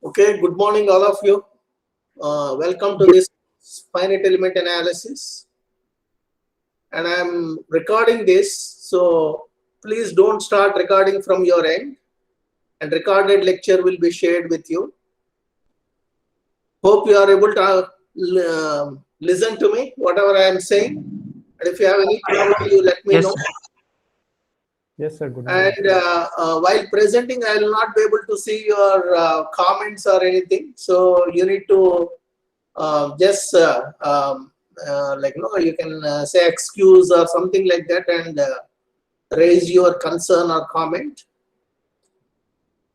Okay, good morning, all of you. Welcome to this finite element analysis. And I'm recording this, so please don't start recording from your end. And recorded lecture will be shared with you. Hope you are able to listen to me, whatever I am saying. And if you have any problem, you let me know. Yes, sir. Good morning. And while presenting, I will not be able to see your comments or anything. So you need to just you can say excuse or something like that and raise your concern or comment.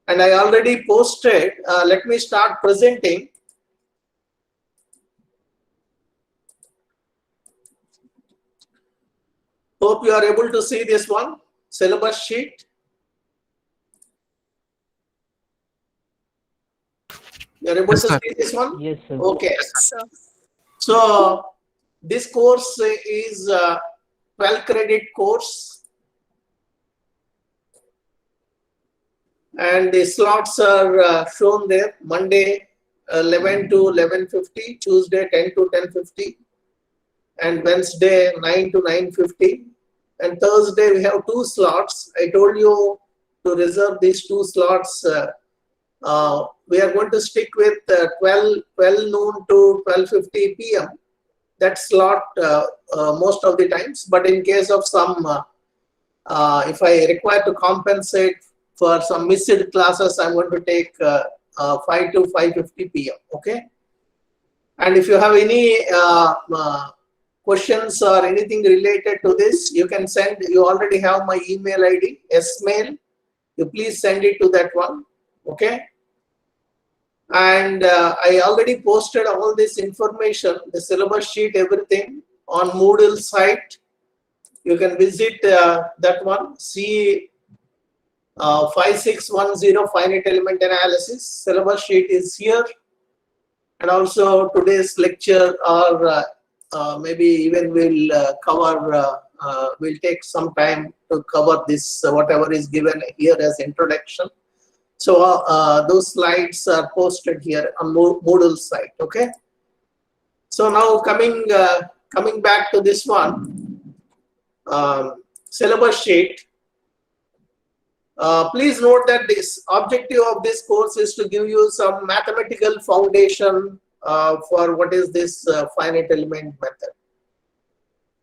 And I already posted. Let me start presenting. Hope you are able to see this one, syllabus sheet. You are able to see this one? Yes, sir. Okay. So this course is 12 credit course. And the slots are shown there. Monday 11 to 11:50, Tuesday 10 to 10:50, and Wednesday 9 to 9:50. And Thursday we have 2 slots. I told you to reserve these 2 slots. We are going to stick with 12 noon to 12:50 p.m. That slot most of the times. But in case of some, if I require to compensate for some missed classes, I'm going to take 5 to 5:50 p.m. Okay. And if you have any questions or anything related to this, you can send. You already have my email ID, smail. You please send it to that one. Okay. And I already posted all this information, the syllabus sheet, everything on Moodle site. You can visit that one. See 5610 finite element analysis. Syllabus sheet is here. And also today's lecture, or maybe even we'll cover, we'll take some time to cover this, whatever is given here as introduction. So those slides are posted here on Moodle site. Okay. So now coming back to this one, syllabus sheet. Please note that this objective of this course is to give you some mathematical foundation for what is this finite element method.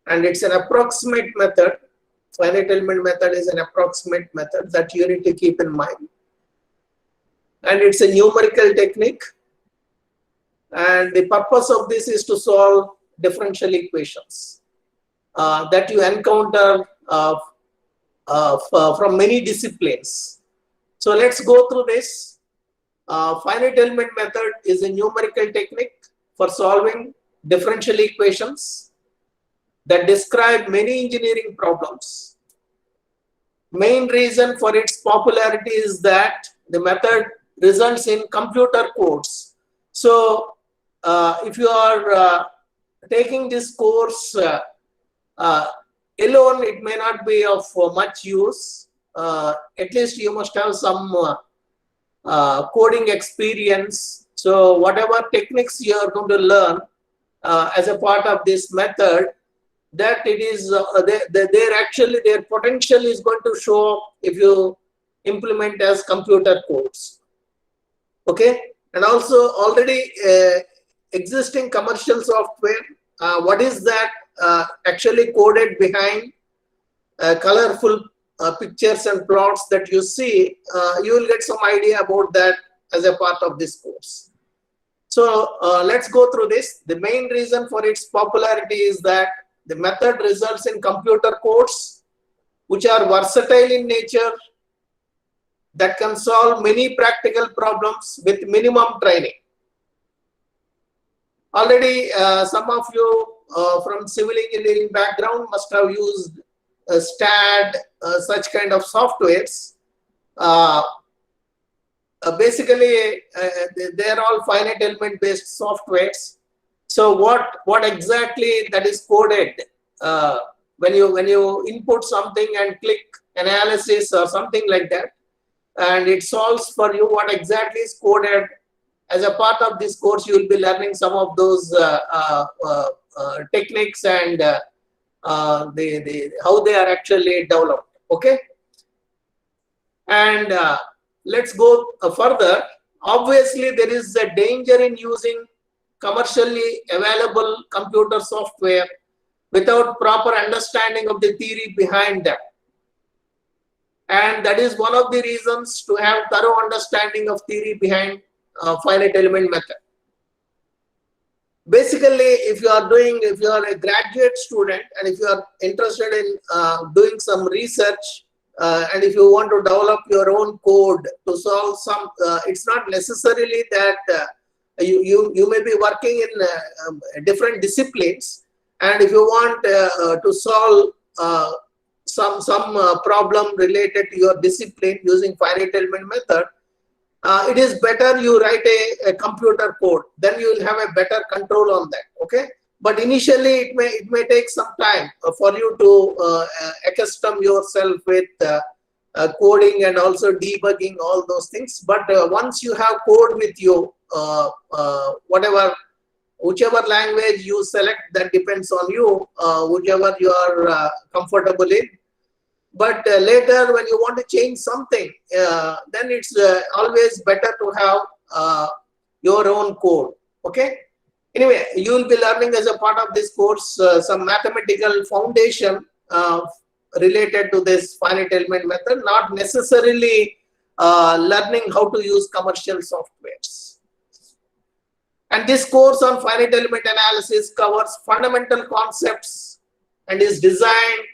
And it's an approximate method. Finite element method is an approximate method that you need to keep in mind. And it's a numerical technique. And the purpose of this is to solve differential equations that you encounter from many disciplines. So let's go through this. Finite element method is a numerical technique for solving differential equations that describe many engineering problems. Main reason for its popularity is that the method results in computer codes. So if you are taking this course alone, it may not be of much use. At least you must have some coding experience. So whatever techniques you are going to learn as a part of this method, that it is their potential is going to show if you implement as computer codes. Okay. And also already existing commercial software, what is that actually coded behind colorful pictures and plots that you see, you will get some idea about that as a part of this course. So let's go through this. The main reason for its popularity is that the method results in computer codes which are versatile in nature, that can solve many practical problems with minimum training. Already some of you from civil engineering background must have used STAAD, such kind of softwares. Basically, they're all finite element based softwares. So what exactly that is coded when you input something and click analysis or something like that, and it solves for you, what exactly is coded as a part of this course, you will be learning some of those techniques and how they are actually developed. Okay. And let's go further. Obviously, there is a danger in using commercially available computer software without proper understanding of the theory behind them. And that is one of the reasons to have thorough understanding of theory behind finite element method. Basically, if you are a graduate student and if you are interested in doing some research and if you want to develop your own code to solve some, it's not necessarily that you may be working in different disciplines, and if you want to solve some problem related to your discipline using finite element method, it is better you write a computer code. Then you will have a better control on that. Okay, but initially it may take some time for you to accustom yourself with coding and also debugging all those things. But once you have code with you, whichever language you select, that depends on you, whichever you are comfortable in. But later, when you want to change something, then it's always better to have your own code. Okay. Anyway, you will be learning as a part of this course some mathematical foundation related to this finite element method, not necessarily learning how to use commercial softwares. And this course on finite element analysis covers fundamental concepts and is designed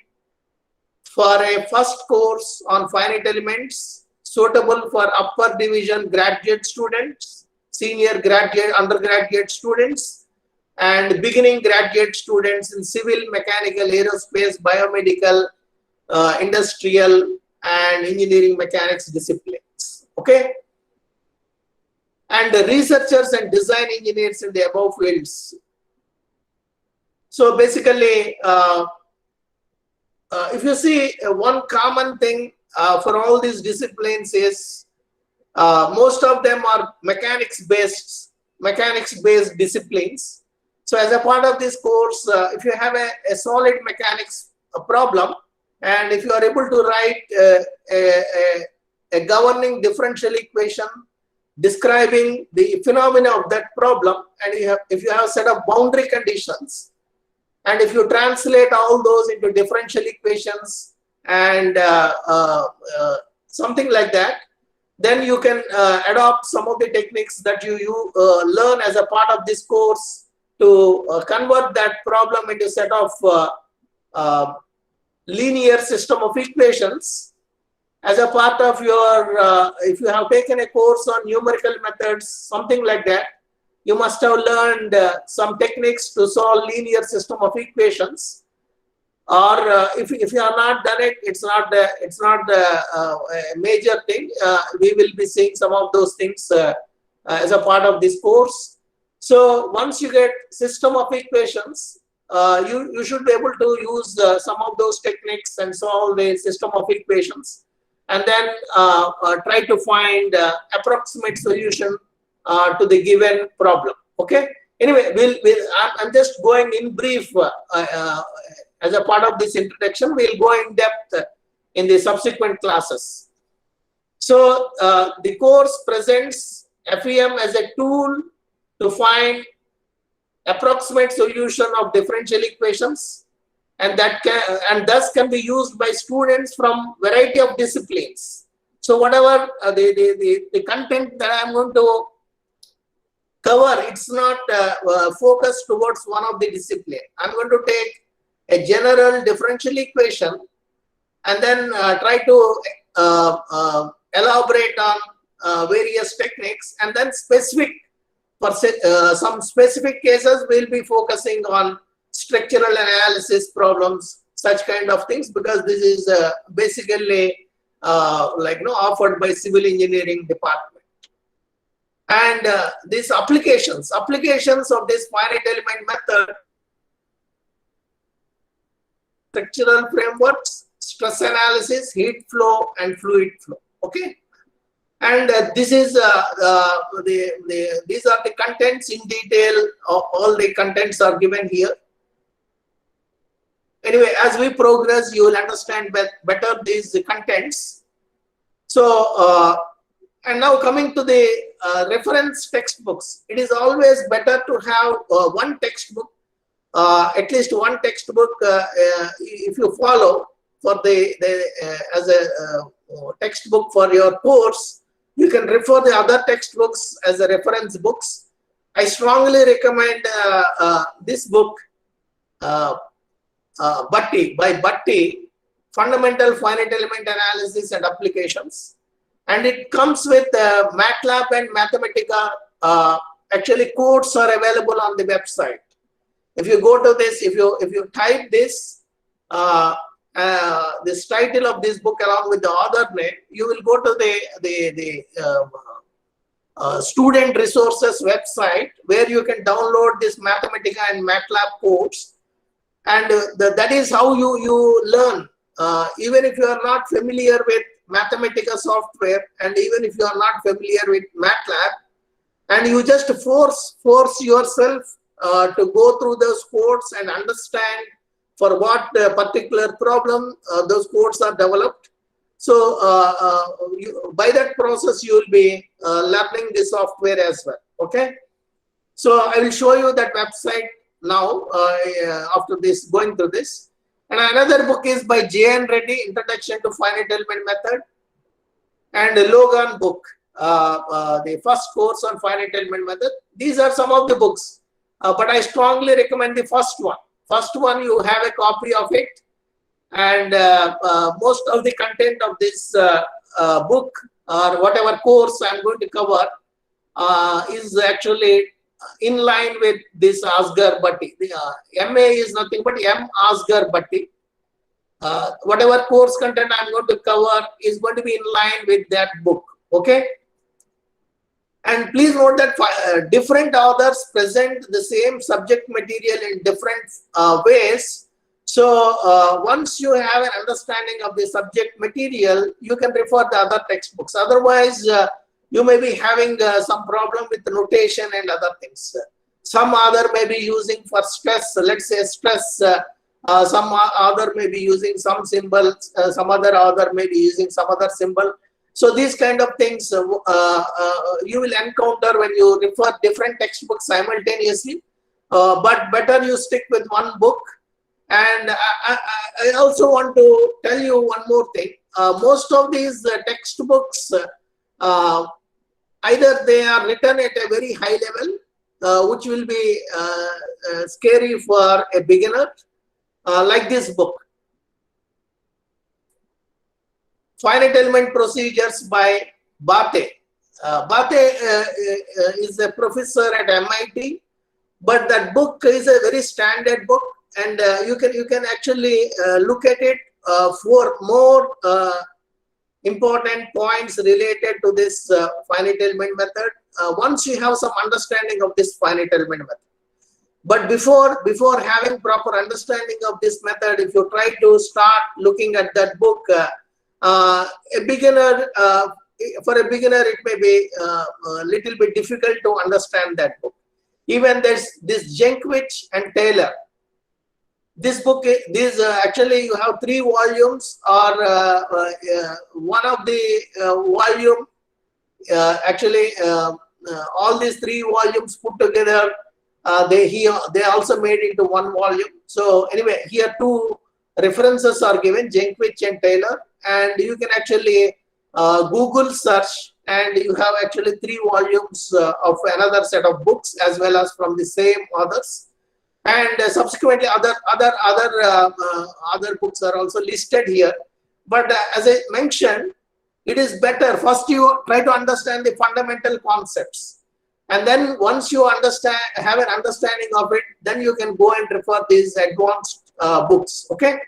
for a first course on finite elements, suitable for upper division graduate students, senior graduate, undergraduate students, and beginning graduate students in civil, mechanical, aerospace, biomedical, industrial, and engineering mechanics disciplines. Okay. And the researchers and design engineers in the above fields. So basically, if you see one common thing for all these disciplines is most of them are mechanics-based disciplines. So as a part of this course, if you have a solid mechanics problem, and if you are able to write a governing differential equation describing the phenomena of that problem, and if you have a set of boundary conditions, and if you translate all those into differential equations and something like that, then you can adopt some of the techniques that you learn as a part of this course to convert that problem into a set of linear system of equations. As a part of your, if you have taken a course on numerical methods, something like that, you must have learned some techniques to solve linear system of equations. Or if you have not done it, it's not a major thing. We will be seeing some of those things as a part of this course. So once you get system of equations, you should be able to use some of those techniques and solve the system of equations, and then try to find approximate solution to the given problem. Okay. Anyway, I'm just going in brief as a part of this introduction. We'll go in depth in the subsequent classes. So the course presents FEM as a tool to find approximate solution of differential equations, and thus can be used by students from variety of disciplines. So whatever the content that I'm going to cover, it's not focused towards one of the discipline. I'm going to take a general differential equation and then try to elaborate on various techniques, and then specific for some specific cases we'll be focusing on structural analysis problems, such kind of things, because this is basically offered by civil engineering department. And these applications of this finite element method: structural frameworks, stress analysis, heat flow, and fluid flow. Okay. And this is these are the contents in detail. All the contents are given here. Anyway, as we progress, you will understand better these contents. So, and now coming to the reference textbooks, it is always better to have one textbook, at least one textbook, if you follow for as a textbook for your course. You can refer the other textbooks as a reference books. I strongly recommend this book, Bhatti, by Bhatti, Fundamental Finite Element Analysis and Applications. And it comes with MATLAB and Mathematica. Actually, codes are available on the website. If you go to this, if you type this, this title of this book along with the author name, you will go to the student resources website where you can download this Mathematica and MATLAB codes, and that is how you learn. Even if you are not familiar with Mathematica software, and even if you are not familiar with MATLAB, and you just force yourself to go through those codes and understand for what particular problem those codes are developed. So by that process, you will be learning the software as well. Okay. So I will show you that website now after this, going through this. And another book is by J.N. Reddy, Introduction to Finite Element Method, and the Logan book, the first course on finite element method. These are some of the books, but I strongly recommend the first one. First one, you have a copy of it, and most of the content of this book or whatever course I'm going to cover is actually in line with this Asghar Bhatti. The MA is nothing but M. Asghar Bhatti. Whatever course content I'm going to cover is going to be in line with that book. Okay. And please note that different authors present the same subject material in different ways. So once you have an understanding of the subject material, you can refer the other textbooks. Otherwise, you may be having some problem with the notation and other things. Some other may be using for stress, let's say stress. Some other may be using some symbols. Some other author may be using some other symbol. So these kind of things you will encounter when you refer different textbooks simultaneously. But better you stick with one book. And I also want to tell you one more thing. Most of these textbooks, either they are written at a very high level, which will be scary for a beginner, like this book, Finite Element Procedures by Bhatti. Bhatti is a professor at MIT, but that book is a very standard book, and you can actually look at it for more important points related to this finite element method once you have some understanding of this finite element method. But before having proper understanding of this method, if you try to start looking at that book, for a beginner, it may be a little bit difficult to understand that book. Even there's this Jenkwich and Taylor. This book, actually you have 3 volumes, or one of the volume, actually all these 3 volumes put together, they also made into one volume. So anyway, here 2 references are given, Jenkwich and Taylor, and you can actually Google search, and you have actually 3 volumes of another set of books as well as from the same authors. And subsequently other books are also listed here. But as I mentioned, it is better first you try to understand the fundamental concepts, and then once you have an understanding of it, then you can go and refer these advanced books. Okay.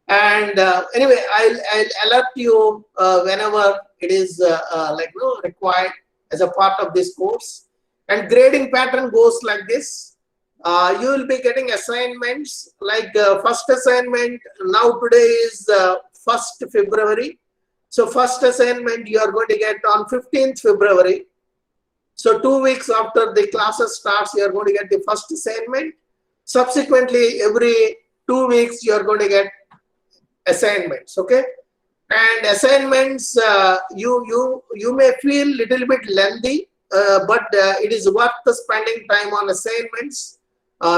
And anyway, I'll alert you whenever it is required as a part of this course. And grading pattern goes like this. You will be getting assignments, like first assignment now today is 1st February. So first assignment you are going to get on 15th February. So 2 weeks after the classes starts, you are going to get the first assignment. Subsequently, every 2 weeks you are going to get assignments. Okay, and assignments you may feel little bit lengthy, but it is worth spending time on assignments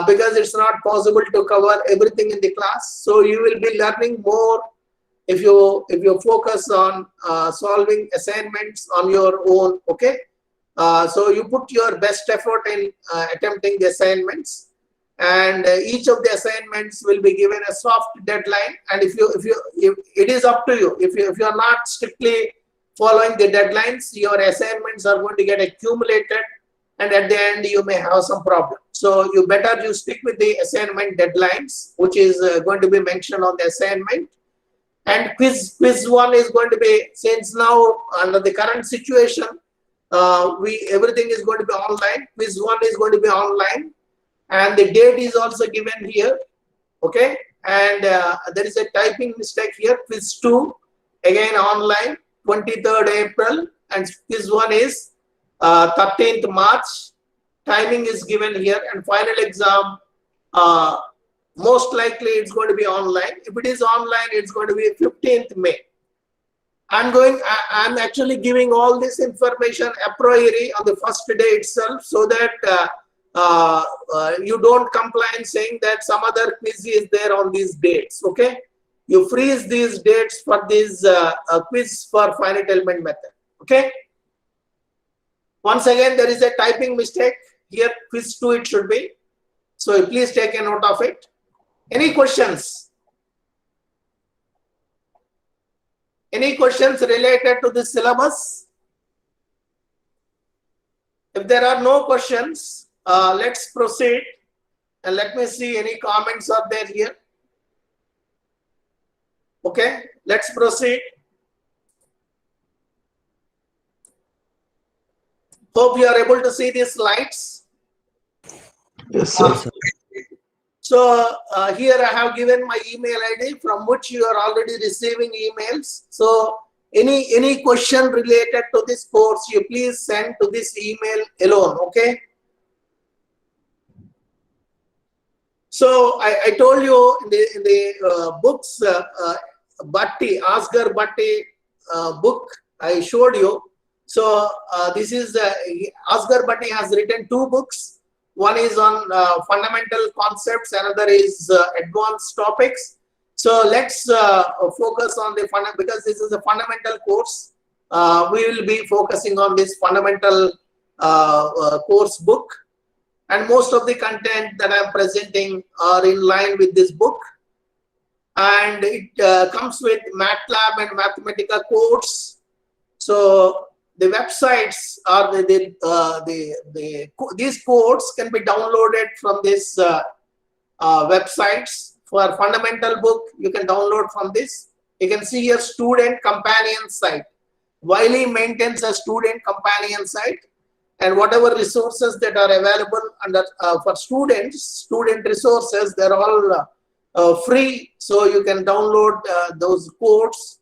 because it's not possible to cover everything in the class. So you will be learning more if you focus on solving assignments on your own. Okay, so you put your best effort in attempting the assignments, and each of the assignments will be given a soft deadline. And if it is up to you, if you are not strictly following the deadlines, your assignments are going to get accumulated, and at the end you may have some problem. So you better stick with the assignment deadlines, which is going to be mentioned on the assignment. And quiz 1 is going to be, since now under the current situation, everything is going to be online. Quiz 1 is going to be online, and the date is also given here. Okay, and there is a typing mistake here. Quiz 2 again online, 23rd April, and quiz 1 is 13th March. Timing is given here, and final exam most likely it's going to be online. If it is online, it's going to be 15th May. I'm actually giving all this information a priori on the first day itself, so that you don't complain saying that some other quiz is there on these dates. Okay, you freeze these dates for this quiz for finite element method. Okay, once again there is a typing mistake here. Quiz 2 it should be, so please take a note of it. Any questions? Any questions related to this syllabus? If there are no questions, let's proceed, and let me see any comments are there here. Okay, let's proceed. Hope you are able to see these slides. Yes, sir. So here I have given my email ID from which you are already receiving emails. So any question related to this course, you please send to this email alone. Okay. So I told you in the books, Bhatti, Asghar Bhatti book I showed you. So this is Asghar Bhatti has written 2 books. One is on fundamental concepts, another is advanced topics. So let's focus on the because this is a fundamental course. We will be focusing on this fundamental course book, and most of the content that I'm presenting are in line with this book, and it comes with MATLAB and Mathematica codes. So the websites are these codes can be downloaded from this websites. For fundamental book, you can download from this. You can see here student companion site. Wiley maintains a student companion site, and whatever resources that are available under for students, student resources, they're all free. So you can download those codes.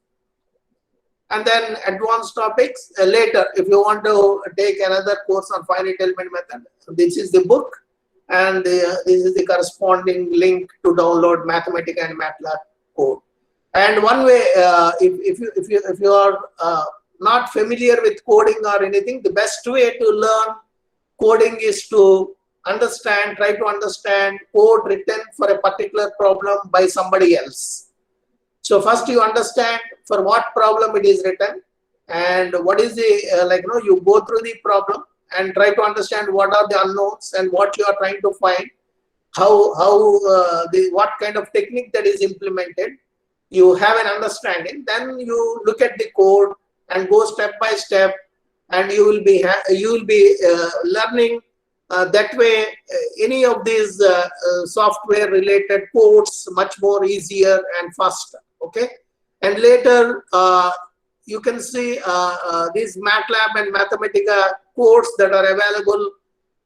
And then advanced topics later, if you want to take another course on finite element method, this is the book, and this is the corresponding link to download Mathematica and MATLAB code. And one way, if you are not familiar with coding or anything, the best way to learn coding is to try to understand code written for a particular problem by somebody else. So first you understand for what problem it is written, and what is the you go through the problem and try to understand what are the unknowns and what you are trying to find, what kind of technique that is implemented. You have an understanding, then you look at the code and go step by step, and you will be learning that way any of these software related codes much more easier and faster. Okay, and later you can see these MATLAB and Mathematica codes that are available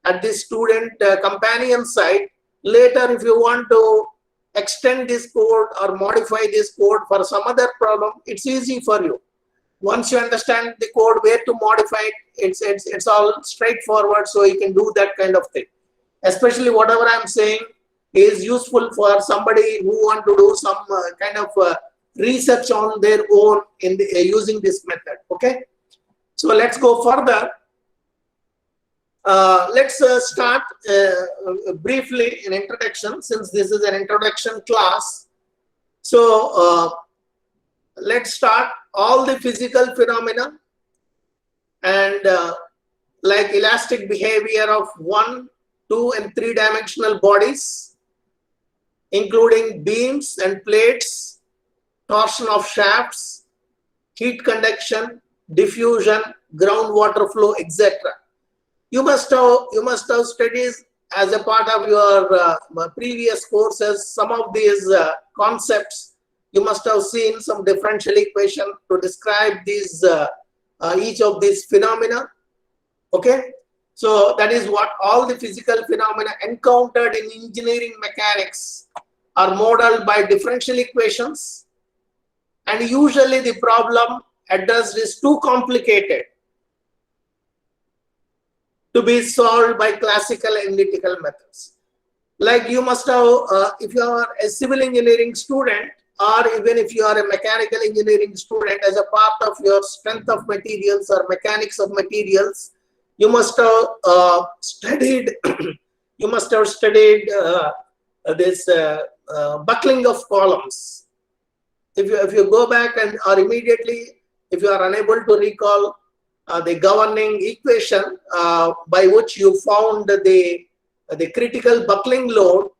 at the student companion site. Later, if you want to extend this code or modify this code for some other problem, it's easy for you. Once you understand the code, where to modify it, it's all straightforward. So you can do that kind of thing. Especially whatever I'm saying is useful for somebody who want to do some kind of research on their own in the, using this method. Okay, so let's go further. Let's start briefly an introduction, since this is an introduction class. So let's start all the physical phenomena and like elastic behavior of 1, 2, and 3-dimensional bodies, including beams and plates, torsion of shafts, heat conduction, diffusion, groundwater flow, etc. You must have studied as a part of your previous courses some of these concepts. You must have seen some differential equation to describe these each of these phenomena. Okay, so that is what all the physical phenomena encountered in engineering mechanics are modeled by differential equations, and usually the problem addressed is too complicated to be solved by classical analytical methods. Like you must have, if you are a civil engineering student, or even if you are a mechanical engineering student, as a part of your strength of materials or mechanics of materials, you must have studied you must have studied this buckling of columns. If you go back and or immediately, if you are unable to recall the governing equation by which you found the critical buckling load,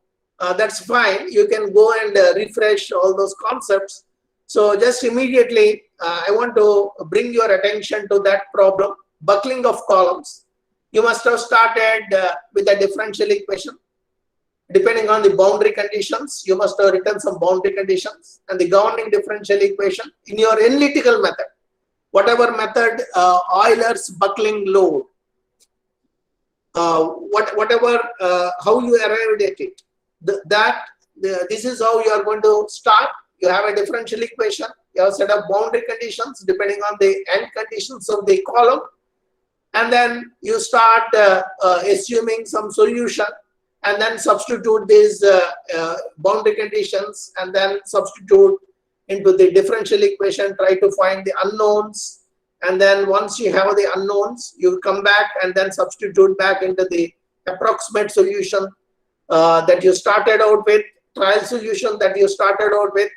that's fine. You can go and refresh all those concepts. So just immediately, I want to bring your attention to that problem, buckling of columns. You must have started with a differential equation. Depending on the boundary conditions, you must have written some boundary conditions and the governing differential equation in your analytical method. Whatever method, Euler's buckling load, whatever, how you arrived at it, this is how you are going to start. You have a differential equation, you have set up boundary conditions depending on the end conditions of the column, and then you start assuming some solution, and then substitute these boundary conditions, and then substitute into the differential equation, try to find the unknowns, and then once you have the unknowns, you come back and then substitute back into the approximate solution that you started out with, trial solution that you started out with,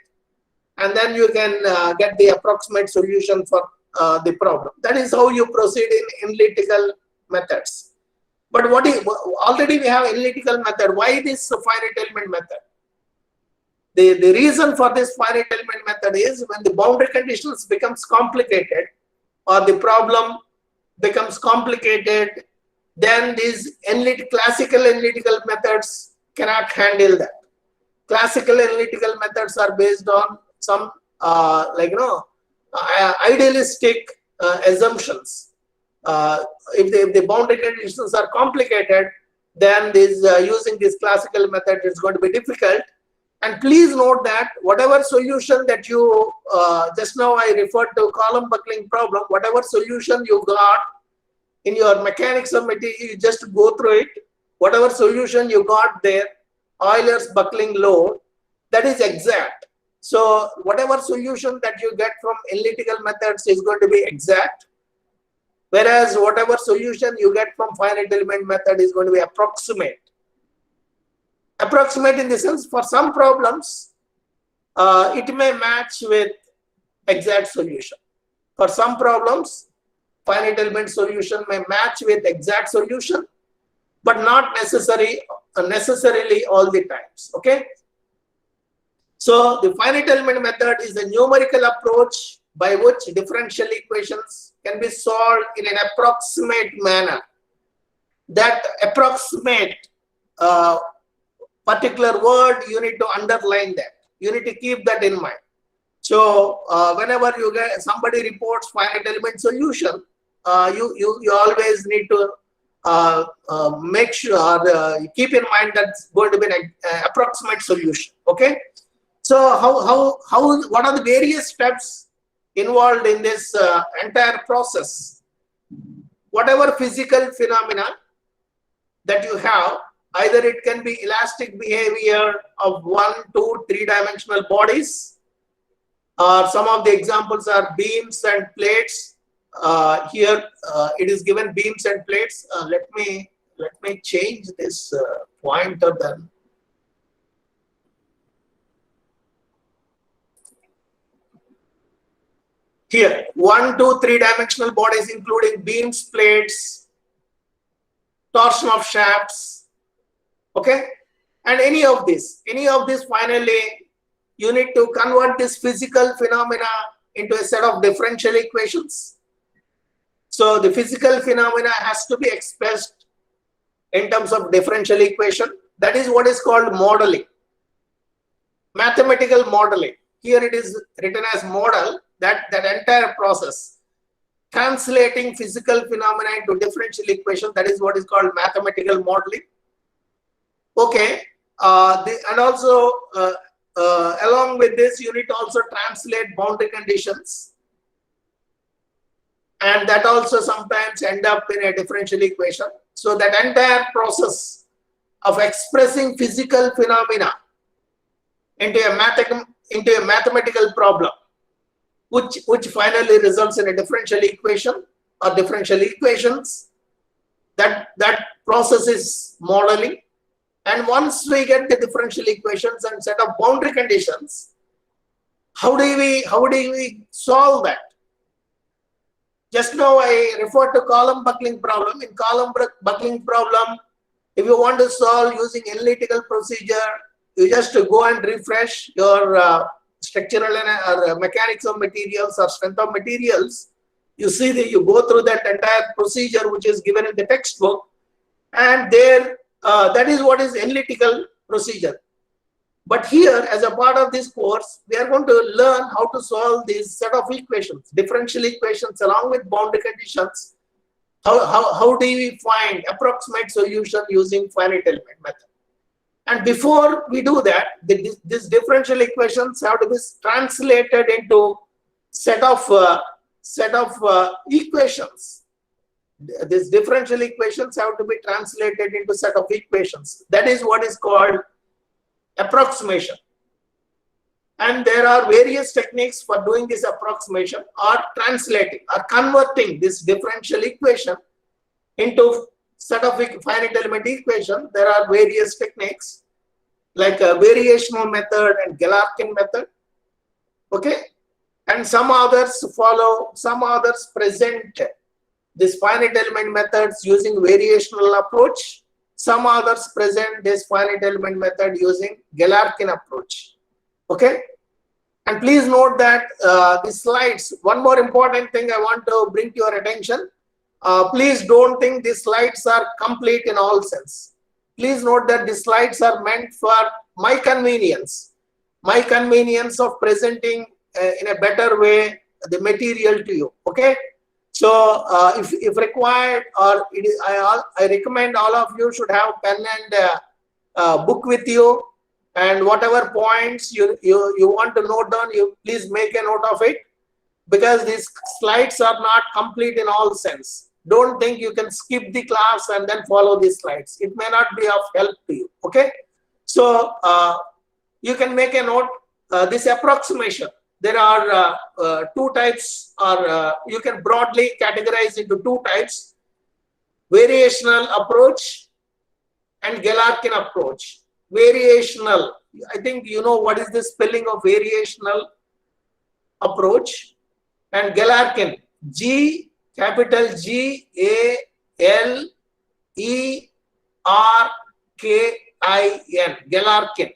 and then you can get the approximate solution for the problem. That is how you proceed in analytical methods. But already we have analytical method. Why this finite element method? The reason for this finite element method is when the boundary conditions becomes complicated or the problem becomes complicated, then these classical analytical methods cannot handle that. Classical analytical methods are based on some idealistic assumptions. If the boundary conditions are complicated, then using this classical method is going to be difficult. And please note that whatever solution that you, just now I referred to column buckling problem, whatever solution you got in your mechanics of material, you just go through it. Whatever solution you got there, Euler's buckling load, that is exact. So whatever solution that you get from analytical methods is going to be exact. Whereas whatever solution you get from finite element method is going to be approximate. Approximate in the sense, for some problems, it may match with exact solution. For some problems, finite element solution may match with exact solution, but not necessarily all the times. Okay. So the finite element method is a numerical approach by which differential equations can be solved in an approximate manner. That approximate particular word, you need to underline that. You need to keep that in mind. So whenever you get somebody reports finite element solution, you always need to make sure keep in mind that's going to be an approximate solution. Okay. So what are the various steps involved in this entire process. Whatever physical phenomena that you have, either it can be elastic behavior of 1, 2, 3-dimensional bodies, or some of the examples are beams and plates. Here it is given beams and plates. Let me change this pointer then. Here, 1, 2, 3-dimensional bodies including beams, plates, torsion of shafts, okay? And any of this finally, you need to convert this physical phenomena into a set of differential equations. So the physical phenomena has to be expressed in terms of differential equation. That is what is called modeling, mathematical modeling. Here it is written as model, that entire process, translating physical phenomena into differential equation, that is what is called mathematical modeling. Okay, and also along with this, you need to also translate boundary conditions, and that also sometimes end up in a differential equation. So that entire process of expressing physical phenomena into a mathematical problem, which finally results in a differential equation or differential equations, that process is modeling. And once we get the differential equations and set of boundary conditions, how do we solve that? Just now I referred to column buckling problem. In column buckling problem, if you want to solve using analytical procedure, you just go and refresh your structural or mechanics of materials or strength of materials. You see that you go through that entire procedure which is given in the textbook, and there that is what is analytical procedure. But here, as a part of this course, we are going to learn how to solve this set of equations, differential equations along with boundary conditions. How do we find approximate solution using finite element method? And before we do that, these differential equations have to be translated into set of equations. These differential equations have to be translated into set of equations. That is what is called approximation. And there are various techniques for doing this approximation or translating or converting this differential equation into set of finite element equation. There are various techniques like a variational method and Galerkin method. Okay, and some others follow, some others present this finite element methods using variational approach. Some others present this finite element method using Galerkin approach. Okay, and please note that the slides, one more important thing I want to bring to your attention. Please don't think these slides are complete in all sense. Please note that the slides are meant for my convenience of presenting in a better way the material to you. Okay, so if required, or it is, I recommend all of you should have pen and book with you, and whatever points you want to note down, you please make a note of it, because these slides are not complete in all sense. Don't think you can skip the class and then follow these slides. It may not be of help to you. Okay, so you can make a note. This approximation, there are two types, or you can broadly categorize into two types: variational approach and Galerkin approach. Variational, I think you know what is the spelling of variational approach, and Galerkin, capital G-A-L-E-R-K-I-N, Galerkin.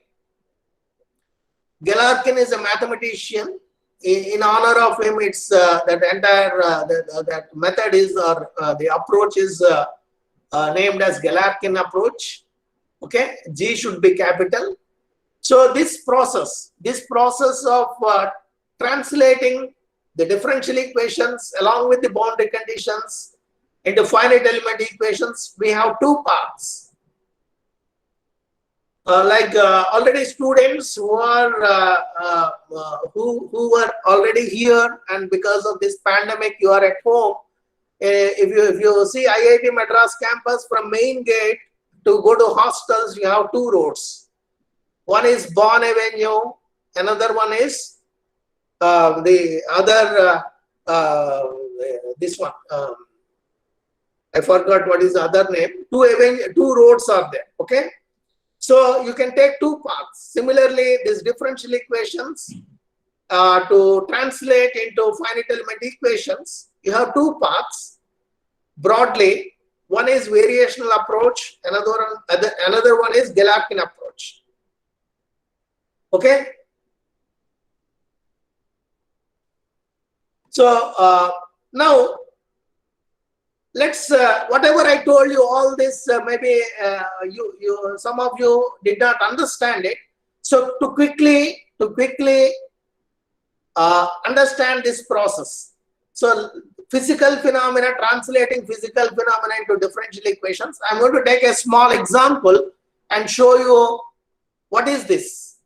Galerkin is a mathematician. In honor of him, it's that entire that method is, or the approach is named as Galerkin approach. Okay, G should be capital. So this process of translating the differential equations along with the boundary conditions into finite element equations, we have two parts. already students who are who were already here, and because of this pandemic you are at home. If you see IIT Madras campus, from main gate to go to hostels, you have two roads. One is Bond Avenue, another one is the other this one. I forgot what is the other name. Two roads are there. Okay. So you can take two paths. Similarly, these differential equations to translate into finite element equations, you have two paths broadly. One is variational approach, another one is Galerkin approach. Okay. So now let's whatever I told you, all this maybe some of you did not understand it. So to quickly understand this process. So physical phenomena, translating physical phenomena into differential equations. I'm going to take a small example and show you what is this.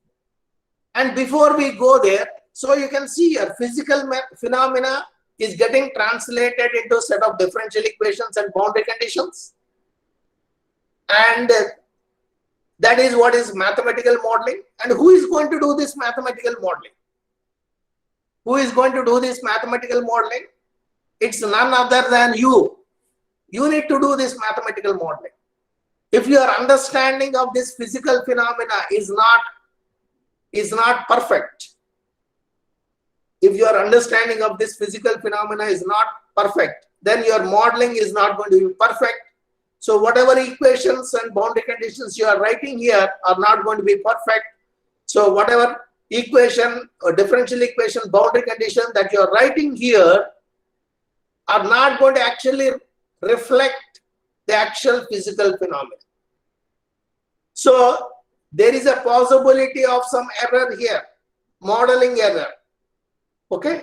And before we go there, so you can see here physical phenomena is getting translated into a set of differential equations and boundary conditions. And that is what is mathematical modeling. And who is going to do this mathematical modeling? Who is going to do this mathematical modeling? It's none other than you. You need to do this mathematical modeling. If your understanding of this physical phenomena is not perfect, if your understanding of this physical phenomena is not perfect, then your modeling is not going to be perfect. So whatever equations and boundary conditions you are writing here are not going to be perfect. So whatever equation or differential equation boundary condition that you are writing here are not going to actually reflect the actual physical phenomena. So there is a possibility of some error here, modeling error. Okay,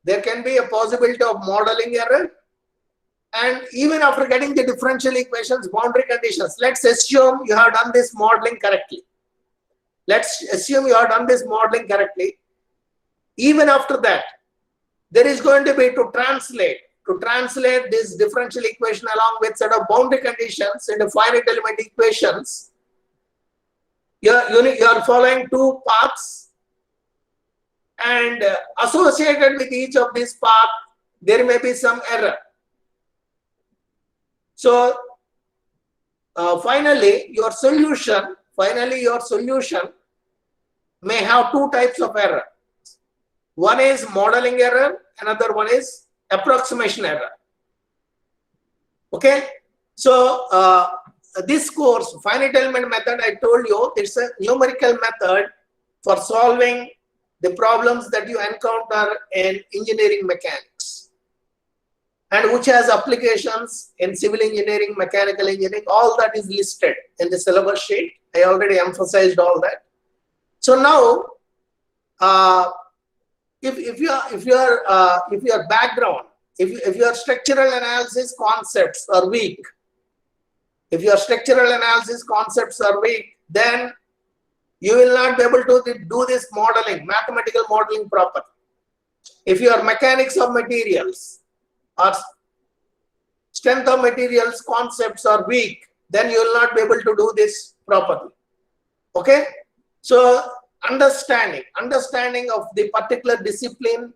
there can be a possibility of modeling error. And even after getting the differential equations, boundary conditions, let's assume you have done this modeling correctly. Let's assume you have done this modeling correctly. Even after that, there is going to be to translate this differential equation along with set of boundary conditions into finite element equations. You are following two paths. And associated with each of these paths, there may be some error. So finally, your solution may have two types of error. One is modeling error, another one is approximation error. Okay. So this course, finite element method, I told you, it's a numerical method for solving the problems that you encounter in engineering mechanics, and which has applications in civil engineering, mechanical engineering. All that is listed in the syllabus sheet. I already emphasized all that. So now, if your background, if your structural analysis concepts are weak, then you will not be able to do this modeling, mathematical modeling properly. If your mechanics of materials or strength of materials concepts are weak, then you will not be able to do this properly. Okay. So understanding of the particular discipline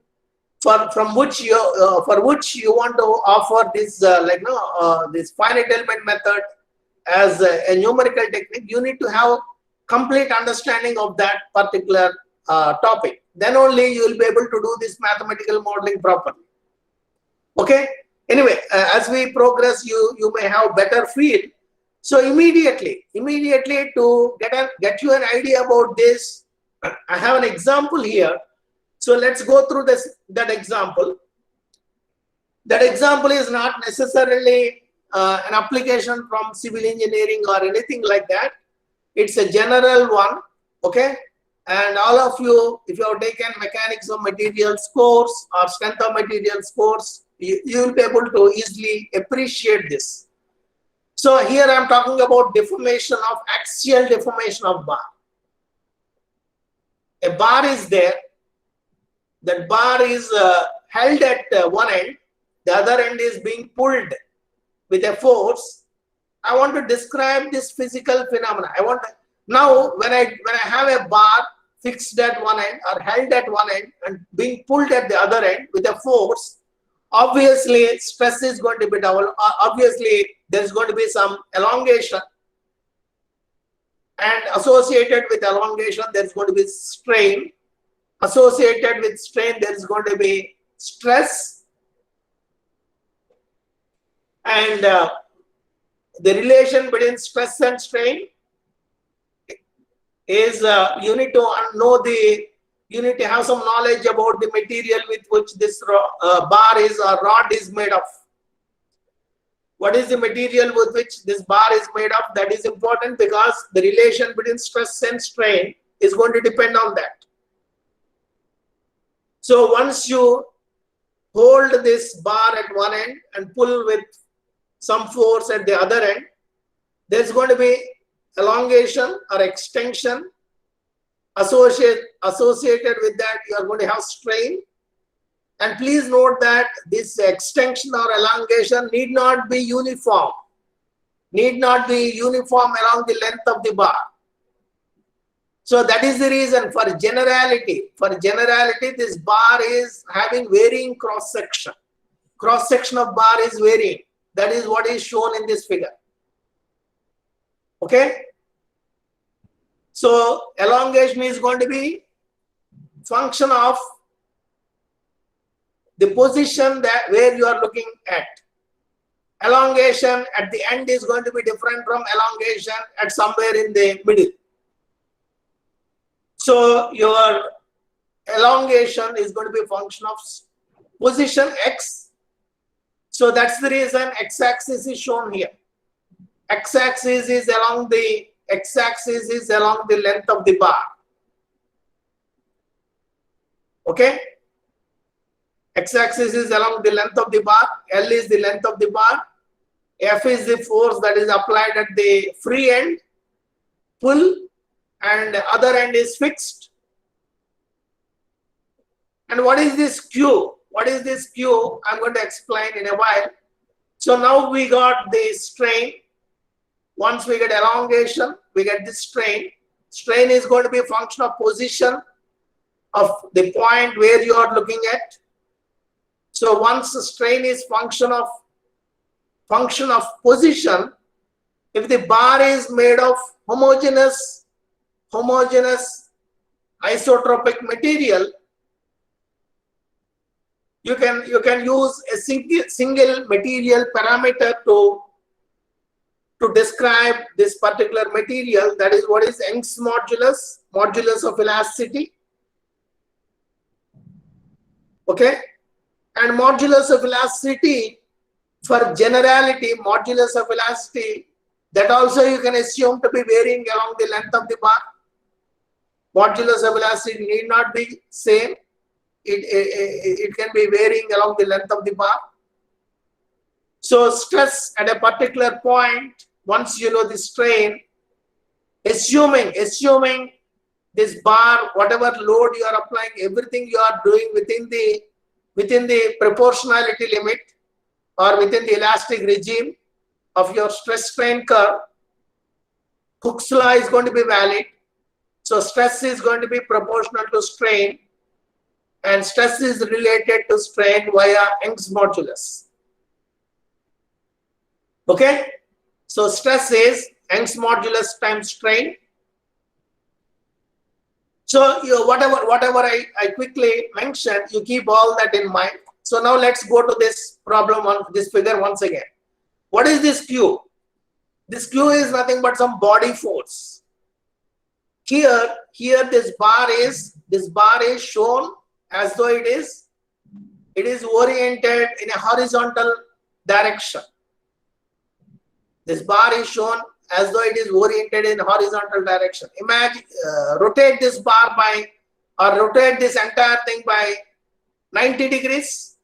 for which you want to offer this this finite element method as a numerical technique, you need to have complete understanding of that particular topic. Then only you will be able to do this mathematical modeling properly. Okay. Anyway, as we progress, you may have better feel. So immediately to get you an idea about this, I have an example here. So let's go through that example. That example is not necessarily an application from civil engineering or anything like that. It's a general one. Okay. And all of you, if you have taken mechanics of materials course or strength of materials course, you will be able to easily appreciate this. So here I am talking about deformation of axial deformation of bar. A bar is there. That bar is held at one end. The other end is being pulled with a force. I want to describe this physical phenomena. Now when I have a bar fixed at one end or held at one end and being pulled at the other end with a force, obviously stress is going to be double. Obviously there is going to be some elongation, and associated with elongation there is going to be strain. Associated with strain there is going to be stress, and the relation between stress and strain is you need to have some knowledge about the material with which this bar is or rod is made of. What is the material with which this bar is made of? That is important, because the relation between stress and strain is going to depend on that. So once you hold this bar at one end and pull with some force at the other end, there's going to be elongation or extension. Associated with that, you are going to have strain. And please note that this extension or elongation need not be uniform. Need not be uniform along the length of the bar. So that is the reason for generality. For generality, this bar is having varying cross section. Cross section of bar is varying. That is what is shown in this figure. Okay. So elongation is going to be function of the position that where you are looking at. Elongation at the end is going to be different from elongation at somewhere in the middle. So your elongation is going to be a function of position x. So that's the reason x-axis is shown here. X-axis is along the length of the bar. Okay. X-axis is along the length of the bar. L is the length of the bar. F is the force that is applied at the free end, pull, and the other end is fixed. And what is this Q? What is this Q? I'm going to explain in a while. So now we got the strain. Once we get elongation, we get this strain. Strain is going to be a function of position of the point where you are looking at. So once the strain is function of position, if the bar is made of homogeneous isotropic material, you can use a single material parameter to describe this particular material. That is what is Young's modulus of elasticity. Okay, and modulus of elasticity, for generality, modulus of elasticity, that also you can assume to be varying along the length of the bar. Modulus of elasticity need not be same. It can be varying along the length of the bar. So stress at a particular point, once you know the strain, assuming this bar, whatever load you are applying, everything you are doing within the proportionality limit or within the elastic regime of your stress strain curve, Hooke's law is going to be valid. So stress is going to be proportional to strain, and stress is related to strain via Young's modulus. Okay, so stress is Young's modulus times strain. So whatever I quickly mentioned, you keep all that in mind. So now let's go to this problem on this figure once again. What is this Q? This Q is nothing but some body force. Here this bar is shown as though it is oriented in a horizontal direction. This bar is shown as though it is oriented in horizontal direction. Imagine, rotate this bar by, or rotate this entire thing by 90 degrees.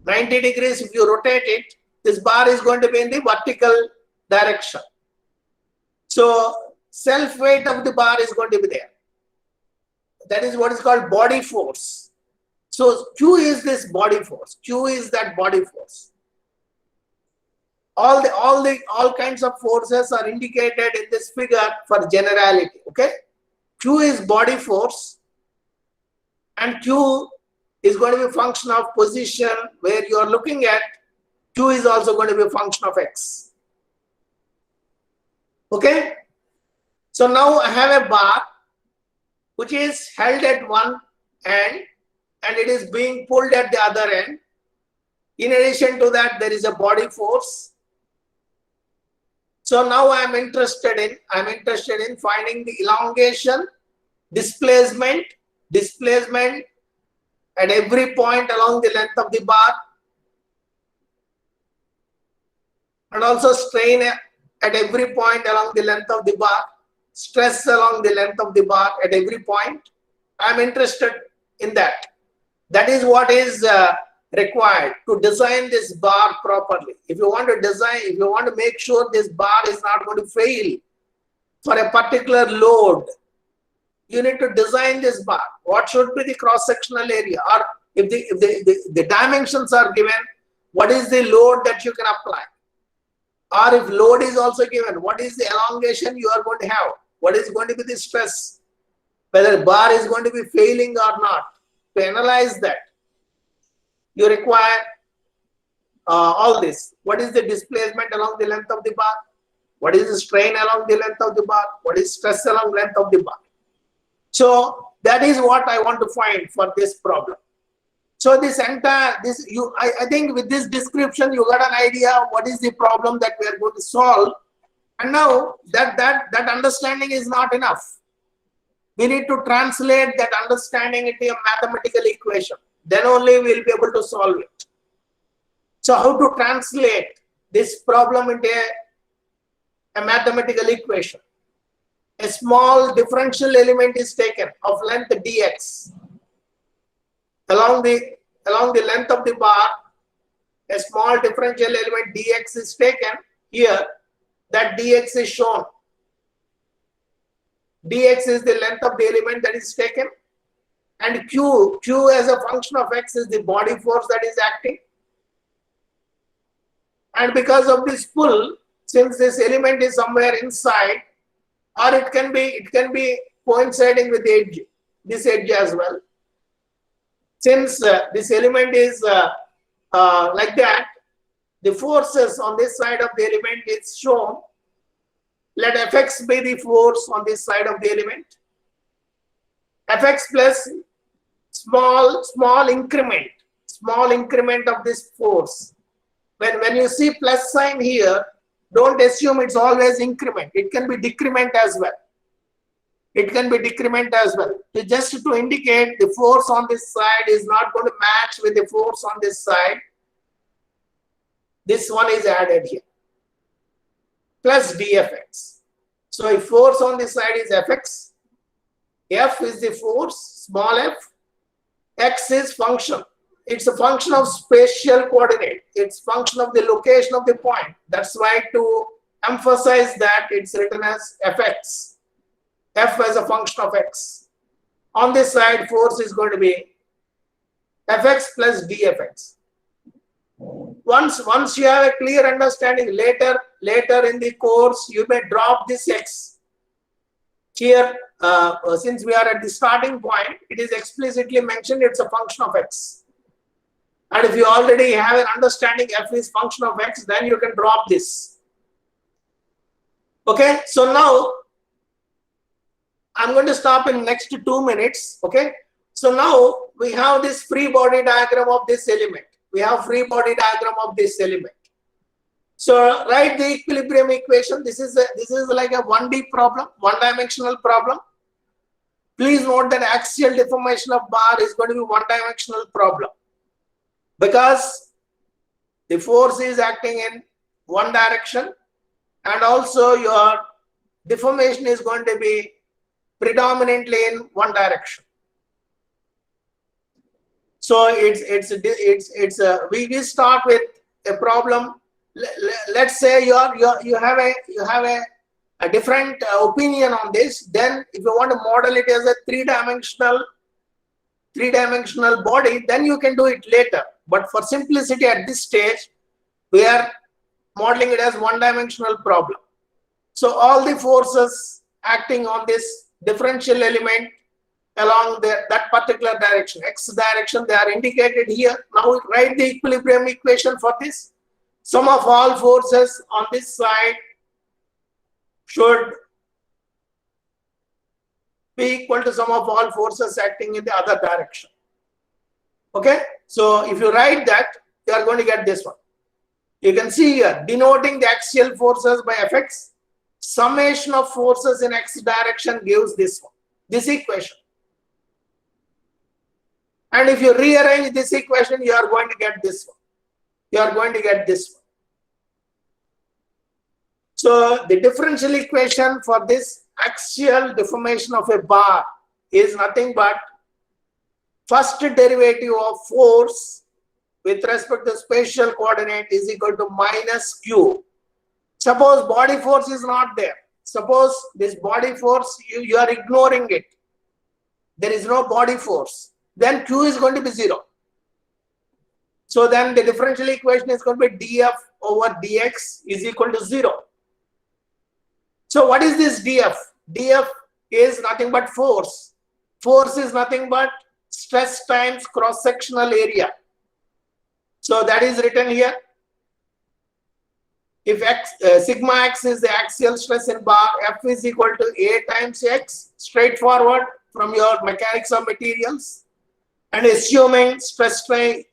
90 degrees, if you rotate it, this bar is going to be in the vertical direction. So self weight of the bar is going to be there. That is what is called body force. So Q is this body force. Q is that body force. All kinds of forces are indicated in this figure for generality. Okay, Q is body force, and Q is going to be a function of position where you are looking at. Q is also going to be a function of X. Okay, so now I have a bar which is held at one end and it is being pulled at the other end. In addition to that, there is a body force. So now I'm interested in finding the elongation, displacement at every point along the length of the bar, and also strain at every point along the length of the bar, stress along the length of the bar at every point. I'm interested in that. That is what is required to design this bar properly. If you want to make sure this bar is not going to fail for a particular load, you need to design this bar. What should be the cross-sectional area? Or if the dimensions are given, what is the load that you can apply? Or if load is also given, what is the elongation you are going to have? What is going to be the stress? Whether bar is going to be failing or not. To analyze that, you require all this. What is the displacement along the length of the bar? What is the strain along the length of the bar? What is stress along the length of the bar? So that is what I want to find for this problem. So this entire, I think with this description, you got an idea what is the problem that we are going to solve. And now that understanding is not enough. We need to translate that understanding into a mathematical equation. Then only we will be able to solve it. So how to translate this problem into a mathematical equation? A small differential element is taken of length dx. Along the length of the bar, a small differential element dx is taken. Here, that dx is shown. Dx is the length of the element that is taken, and q as a function of x is the body force that is acting. And because of this pull, since this element is somewhere inside, or it can be coinciding with the edge, this edge as well. Since this element is like that, the forces on this side of the element is shown. Let Fx be the force on this side of the element. Fx plus small increment of this force. When you see plus sign here, don't assume it's always increment. It can be decrement as well. Just to indicate the force on this side is not going to match with the force on this side. This one is added here. Plus dfx. So if force on this side is fx, f is the force, small f, x is function. It's a function of spatial coordinate. It's function of the location of the point. That's why to emphasize that it's written as fx. F as a function of x. On this side, force is going to be fx plus dfx. Once you have a clear understanding, later in the course, you may drop this x. Here, since we are at the starting point, it is explicitly mentioned it's a function of x. And if you already have an understanding f is function of x, then you can drop this. Okay, so now I'm going to stop in next 2 minutes. Okay, so now we have this free body diagram of this element. So write the equilibrium equation. This is like a 1D problem, one-dimensional problem. Please note that axial deformation of bar is going to be one-dimensional problem, because the force is acting in one direction, and also your deformation is going to be predominantly in one direction. So we start with a problem let's say you have a different opinion on this. Then if you want to model it as a three-dimensional body, then you can do it later. But for simplicity at this stage, we are modeling it as one-dimensional problem. So all the forces acting on this differential element along that particular direction, x direction, they are indicated here. Now write the equilibrium equation for this. Sum of all forces on this side should be equal to sum of all forces acting in the other direction. Okay, so if you write that, you are going to get this one. You can see here, denoting the axial forces by Fx, summation of forces in x direction gives this one, this equation. And if you rearrange this equation, you are going to get this one. You are going to get this one. So the differential equation for this axial deformation of a bar is nothing but first derivative of force with respect to spatial coordinate is equal to minus q. Suppose body force is not there. Suppose this body force, you are ignoring it. There is no body force. Then q is going to be 0. So then the differential equation is going to be df over dx is equal to 0. So what is this df? Df is nothing but force. Force is nothing but stress times cross-sectional area. So that is written here. If sigma x is the axial stress in bar, F is equal to A times x, straightforward from your mechanics of materials. And assuming stress strain,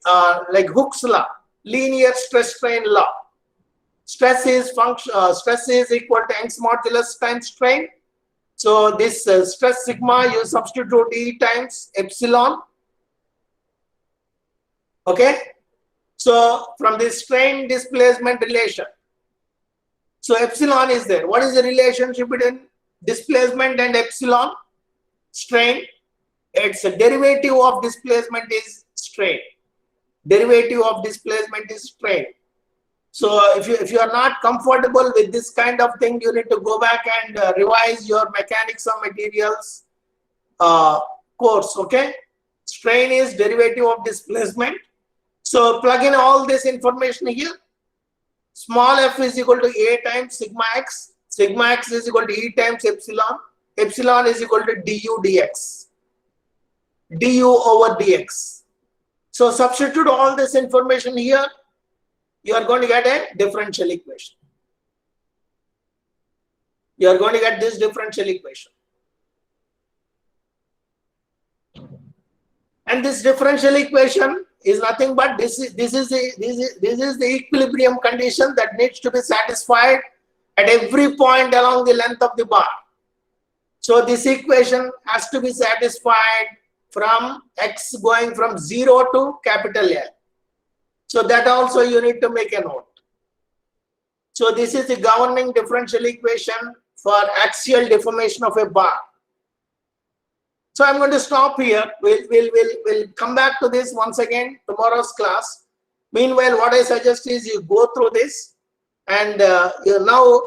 like Hooke's law, linear stress strain law. Stress is equal to Young's modulus times strain. So this stress sigma, you substitute E times epsilon. Okay. So from this strain displacement relation, so epsilon is there. What is the relationship between displacement and epsilon? Strain. It's a derivative of displacement is strain. Derivative of displacement is strain. So if you are not comfortable with this kind of thing, you need to go back and revise your mechanics of materials course. Okay. Strain is derivative of displacement. So plug in all this information here. Small f is equal to A times sigma x. Sigma x is equal to E times epsilon. Epsilon is equal to du dx. Du over dx. So substitute all this information here. You are going to get a differential equation. You are going to get this differential equation. And this differential equation is nothing but this is the equilibrium condition that needs to be satisfied at every point along the length of the bar. So this equation has to be satisfied from x going from 0 to capital L. So that also you need to make a note. So this is the governing differential equation for axial deformation of a bar. So I'm going to stop here. We'll come back to this once again tomorrow's class. Meanwhile, what I suggest is you go through this, and you now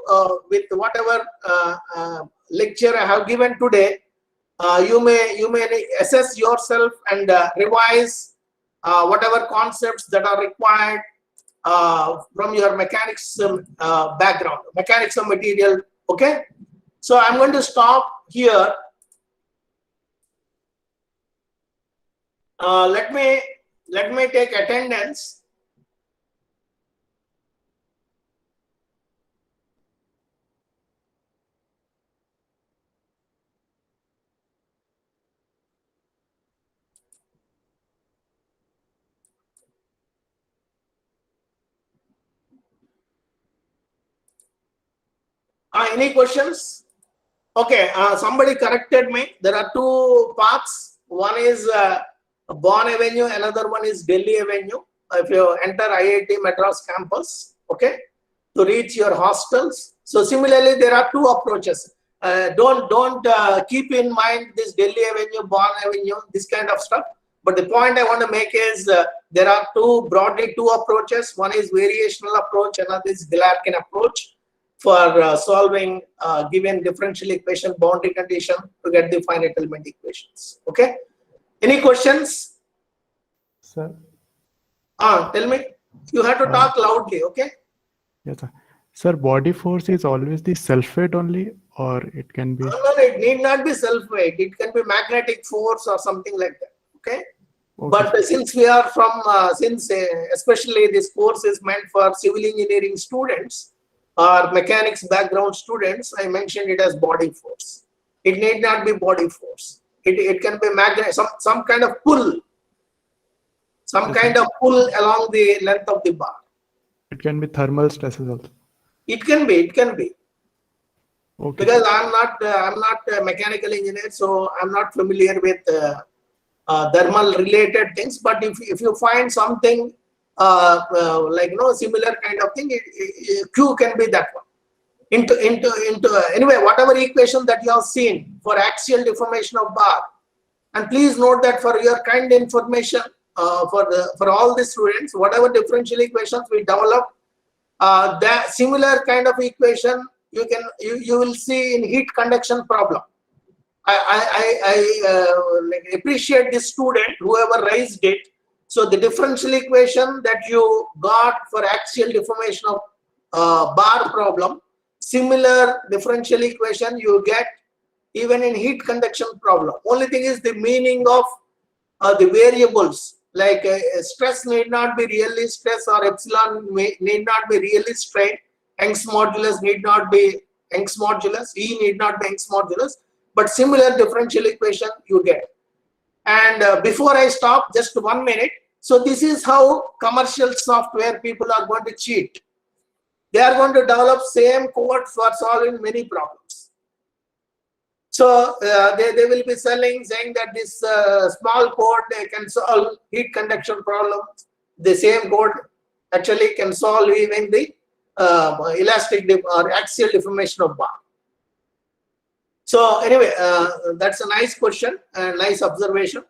with whatever lecture I have given today, you may assess yourself and revise whatever concepts that are required from your mechanics background, mechanics of material. Okay. So I'm going to stop here. Let me take attendance. Any questions? Okay, somebody corrected me. There are two paths. One is Bonn Avenue, another one is Delhi Avenue. If you enter IIT Madras campus, okay, to reach your hostels. So similarly, there are two approaches. Don't keep in mind this Delhi Avenue, Bonn Avenue, this kind of stuff. But the point I want to make is there are broadly two approaches. One is variational approach, another is Galerkin approach for solving given differential equation boundary condition to get the finite element equations. Okay. Any questions? Sir, Tell me. You have to talk loudly. Okay. yes, sir. Sir, body force is always the self-weight only, or it can be? No, it need not be self-weight. It can be magnetic force or something like that. Okay. Okay. But since we are from, especially this course is meant for civil engineering students or mechanics background students, I mentioned it as body force. It need not be body force. It can be magnet, some kind of pull, kind of pull along the length of the bar. It can be thermal stresses also. It can be. Okay. Because I'm not a mechanical engineer, so I'm not familiar with thermal related things. But if you find something like similar kind of thing, Q can be that one. Anyway, whatever equation that you have seen for axial deformation of bar, and please note that for your kind information for all the students, whatever differential equations we develop, that similar kind of equation you will see in heat conduction problem. I appreciate this student whoever raised it. So the differential equation that you got for axial deformation of bar problem, similar differential equation you get even in heat conduction problem. Only thing is the meaning of the variables, like stress need not be really stress, or epsilon need not be really strain. Young's modulus need not be Young's modulus, E need not be Young's modulus, but similar differential equation you get. And before I stop, just 1 minute. So this is how commercial software people are going to cheat. They are going to develop same code for solving many problems. So they will be saying that this small code can solve heat conduction problems. The same code actually can solve even the elastic or axial deformation of bar. So anyway, that's a nice question and nice observation.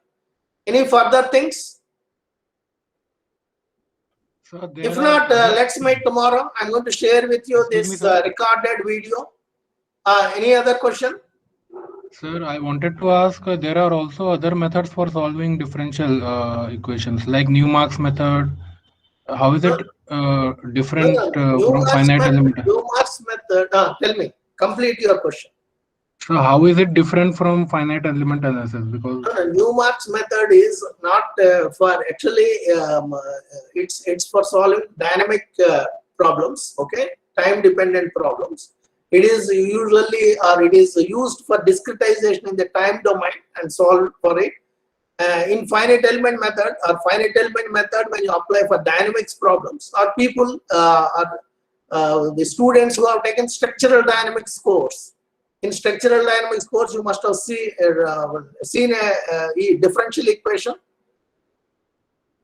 Any further things? So If not, let's meet tomorrow. I'm going to share with you this recorded video. Any other question? Sir, I wanted to ask, there are also other methods for solving differential equations, like Newmark's method. How is it different from finite element? Newmark's method. Tell me. Complete your question. So how is it different from finite element analysis? Because Newmark's method is not for actually it's for solving dynamic problems. Okay, time dependent problems. It is usually, or it is used for discretization in the time domain and solve for it. In finite element method when you apply for dynamics problems, or people the students who have taken structural dynamics course. In structural dynamics course, you must have seen a differential equation,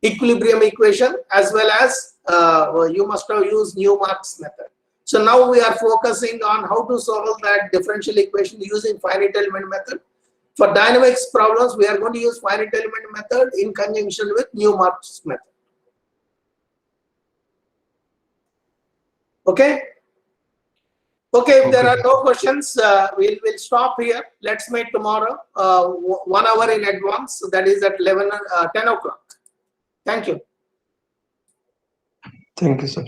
equilibrium equation, as well as you must have used Newmark's method. So now we are focusing on how to solve that differential equation using finite element method. For dynamics problems, we are going to use finite element method in conjunction with Newmark's method. Okay. Okay, if there are no questions, we'll stop here. Let's meet tomorrow, 1 hour in advance. So that is at 10 o'clock. Thank you. Thank you, sir.